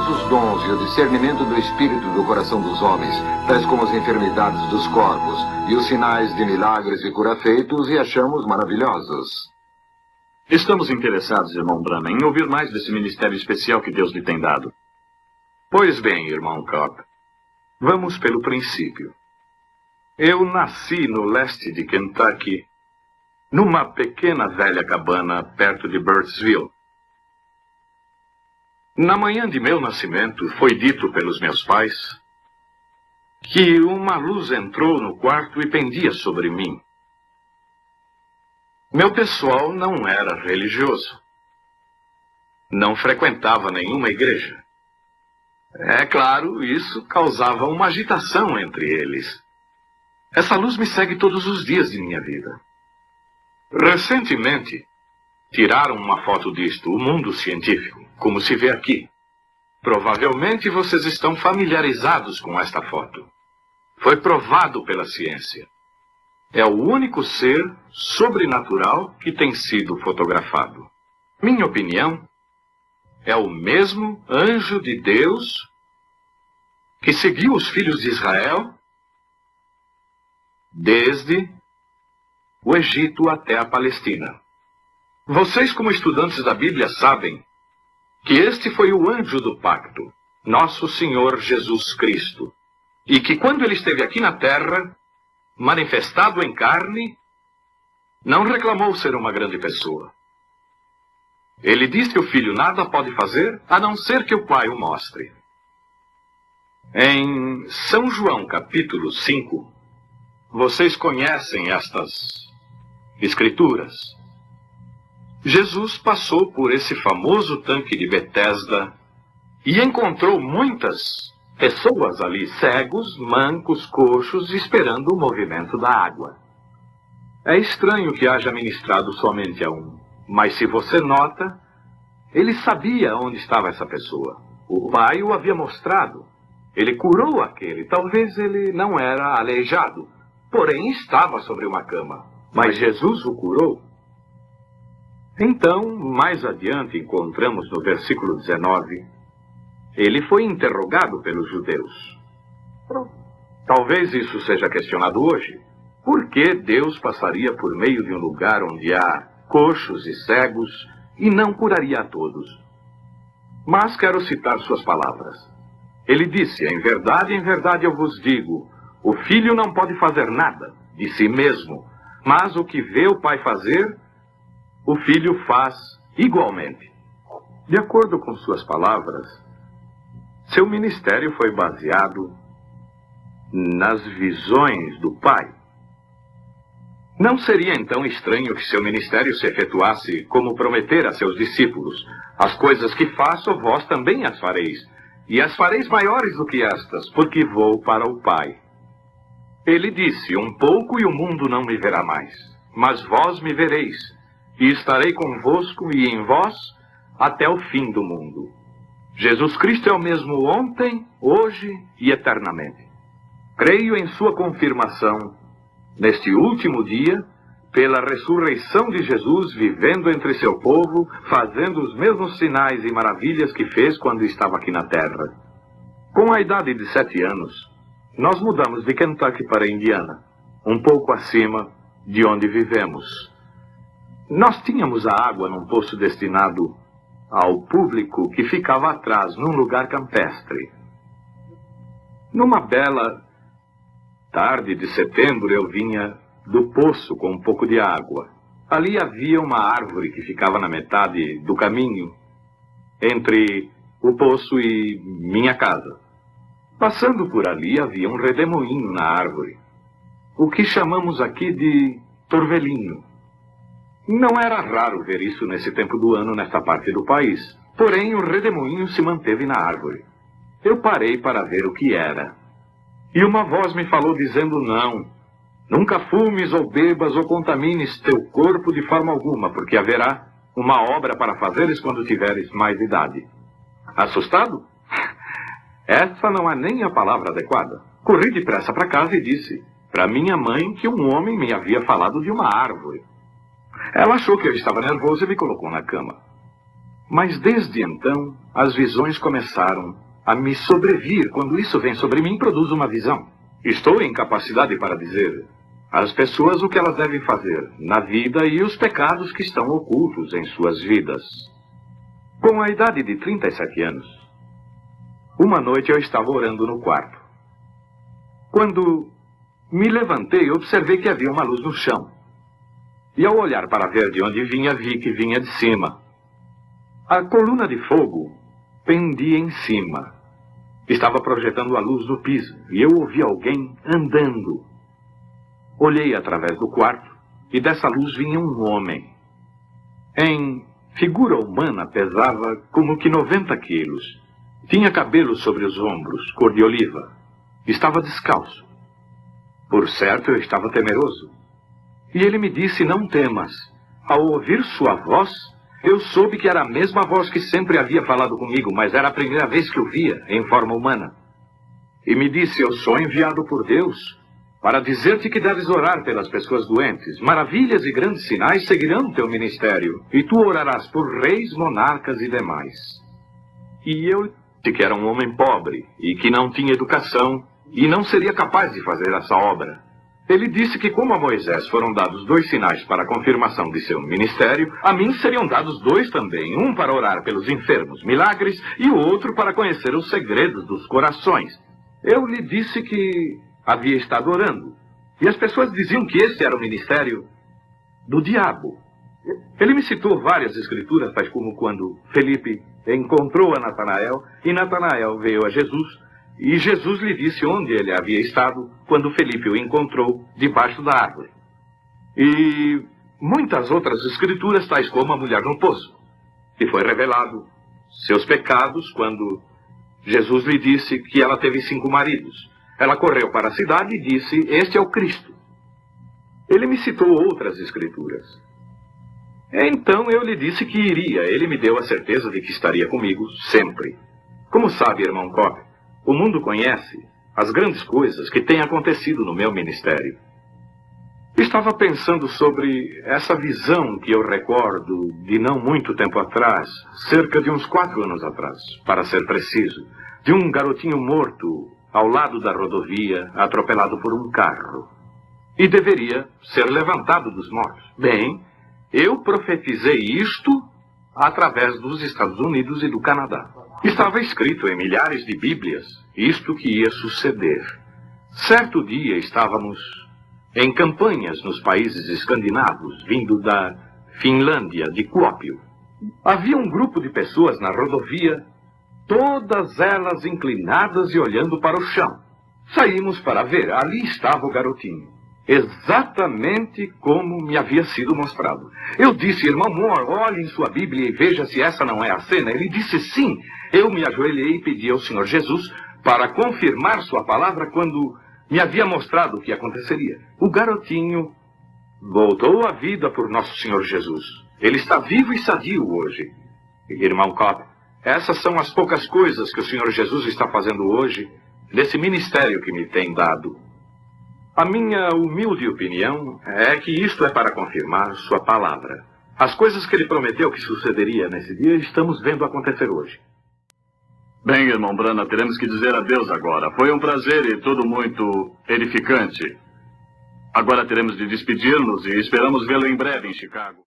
todos os dons e o discernimento do espírito do coração dos homens, tais como as enfermidades dos corpos e os sinais de milagres e cura feitos, e achamos maravilhosos. Estamos interessados, irmão Branham, em ouvir mais desse ministério especial que Deus lhe tem dado. Pois bem, irmão Cobb, vamos pelo princípio. Eu nasci no leste de Kentucky, numa pequena velha cabana perto de Birdsville. Na manhã de meu nascimento, foi dito pelos meus pais que uma luz entrou no quarto e pendia sobre mim. Meu pessoal não era religioso. Não frequentava nenhuma igreja. É claro, isso causava uma agitação entre eles. Essa luz me segue todos os dias de minha vida. Recentemente, tiraram uma foto disto, o mundo científico, como se vê aqui. Provavelmente vocês estão familiarizados com esta foto. Foi provado pela ciência. É o único ser sobrenatural que tem sido fotografado. Minha opinião, é o mesmo anjo de Deus que seguiu os filhos de Israel desde o Egito até a Palestina. Vocês, como estudantes da Bíblia, sabem que este foi o anjo do pacto, nosso Senhor Jesus Cristo, e que quando ele esteve aqui na terra, manifestado em carne, não reclamou ser uma grande pessoa. Ele disse que o filho nada pode fazer, a não ser que o pai o mostre. Em São João, capítulo 5, vocês conhecem estas escrituras. Jesus passou por esse famoso tanque de Betesda e encontrou muitas pessoas ali, cegos, mancos, coxos, esperando o movimento da água. É estranho que haja ministrado somente a um, mas se você nota, ele sabia onde estava essa pessoa. O pai o havia mostrado. Ele curou aquele. Talvez ele não era aleijado, porém estava sobre uma cama. Mas Jesus o curou. Então, mais adiante, encontramos no versículo 19, ele foi interrogado pelos judeus. Talvez isso seja questionado hoje. Por que Deus passaria por meio de um lugar onde há coxos e cegos e não curaria a todos? Mas quero citar suas palavras. Ele disse, em verdade eu vos digo, o filho não pode fazer nada de si mesmo, mas o que vê o pai fazer, o filho faz igualmente. De acordo com suas palavras, seu ministério foi baseado nas visões do pai. Não seria então estranho que seu ministério se efetuasse como prometer a seus discípulos: as coisas que faço, vós também as fareis, e as fareis maiores do que estas, porque vou para o Pai. Ele disse, um pouco e o mundo não me verá mais, mas vós me vereis, e estarei convosco e em vós até o fim do mundo. Jesus Cristo é o mesmo ontem, hoje e eternamente. Creio em sua confirmação, neste último dia, pela ressurreição de Jesus, vivendo entre seu povo, fazendo os mesmos sinais e maravilhas que fez quando estava aqui na terra. Com a idade de 7 anos, nós mudamos de Kentucky para Indiana, um pouco acima de onde vivemos. Nós tínhamos a água num poço destinado ao público que ficava atrás, num lugar campestre. Numa bela tarde de setembro, eu vinha do poço com um pouco de água. Ali havia uma árvore que ficava na metade do caminho entre o poço e minha casa. Passando por ali havia um redemoinho na árvore, o que chamamos aqui de torvelinho. Não era raro ver isso nesse tempo do ano nesta parte do país, porém o redemoinho se manteve na árvore. Eu parei para ver o que era, e uma voz me falou dizendo: não, nunca fumes ou bebas ou contamines teu corpo de forma alguma, porque haverá uma obra para fazeres quando tiveres mais idade. Assustado? Essa não é nem a palavra adequada. Corri depressa para casa e disse para minha mãe que um homem me havia falado de uma árvore. Ela achou que eu estava nervoso e me colocou na cama. Mas desde então, as visões começaram a me sobrevir. Quando isso vem sobre mim, produz uma visão. Estou em capacidade para dizer às pessoas o que elas devem fazer na vida e os pecados que estão ocultos em suas vidas. Com a idade de 37 anos, uma noite eu estava orando no quarto. Quando me levantei, observei que havia uma luz no chão. E ao olhar para ver de onde vinha, vi que vinha de cima. A coluna de fogo pendia em cima. Estava projetando a luz no piso e eu ouvi alguém andando. Olhei através do quarto e dessa luz vinha um homem. Em figura humana pesava como que 90 quilos. Tinha cabelo sobre os ombros, cor de oliva. Estava descalço. Por certo, eu estava temeroso. E ele me disse, não temas. Ao ouvir sua voz, eu soube que era a mesma voz que sempre havia falado comigo, mas era a primeira vez que o via em forma humana. E me disse, eu sou enviado por Deus para dizer-te que deves orar pelas pessoas doentes. Maravilhas e grandes sinais seguirão teu ministério, e tu orarás por reis, monarcas e demais. E eu disse que era um homem pobre e que não tinha educação e não seria capaz de fazer essa obra. Ele disse que como a Moisés foram dados 2 sinais para a confirmação de seu ministério, a mim seriam dados 2 também, um para orar pelos enfermos, milagres, e o outro para conhecer os segredos dos corações. Eu lhe disse que havia estado orando, e as pessoas diziam que esse era o ministério do diabo. Ele me citou várias escrituras, tais como quando Felipe encontrou a Natanael, e Natanael veio a Jesus, e Jesus lhe disse onde ele havia estado quando Felipe o encontrou debaixo da árvore. E muitas outras escrituras, tais como a mulher no poço. E foi revelado seus pecados quando Jesus lhe disse que ela teve 5 maridos. Ela correu para a cidade e disse, este é o Cristo. Ele me citou outras escrituras. Então eu lhe disse que iria. Ele me deu a certeza de que estaria comigo sempre. Como sabe, irmão Cobb, o mundo conhece as grandes coisas que têm acontecido no meu ministério. Estava pensando sobre essa visão que eu recordo de não muito tempo atrás, cerca de uns 4 anos atrás, para ser preciso, de um garotinho morto ao lado da rodovia, atropelado por um carro. E deveria ser levantado dos mortos. Bem, eu profetizei isto através dos Estados Unidos e do Canadá. Estava escrito em milhares de bíblias isto que ia suceder. Certo dia estávamos em campanhas nos países escandinavos, vindo da Finlândia, de Kuopio. Havia um grupo de pessoas na rodovia, todas elas inclinadas e olhando para o chão. Saímos para ver, ali estava o garotinho. Exatamente como me havia sido mostrado. Eu disse, irmão Moore, olhe em sua Bíblia e veja se essa não é a cena. Ele disse sim. Eu me ajoelhei e pedi ao Senhor Jesus para confirmar sua palavra quando me havia mostrado o que aconteceria. O garotinho voltou à vida por nosso Senhor Jesus. Ele está vivo e sadio hoje. Irmão Cobb, essas são as poucas coisas que o Senhor Jesus está fazendo hoje nesse ministério que me tem dado. A minha humilde opinião é que isto é para confirmar sua palavra. As coisas que ele prometeu que sucederia nesse dia, estamos vendo acontecer hoje. Bem, irmão Branham, teremos que dizer adeus agora. Foi um prazer e tudo muito edificante. Agora teremos de despedir-nos e esperamos vê-lo em breve em Chicago.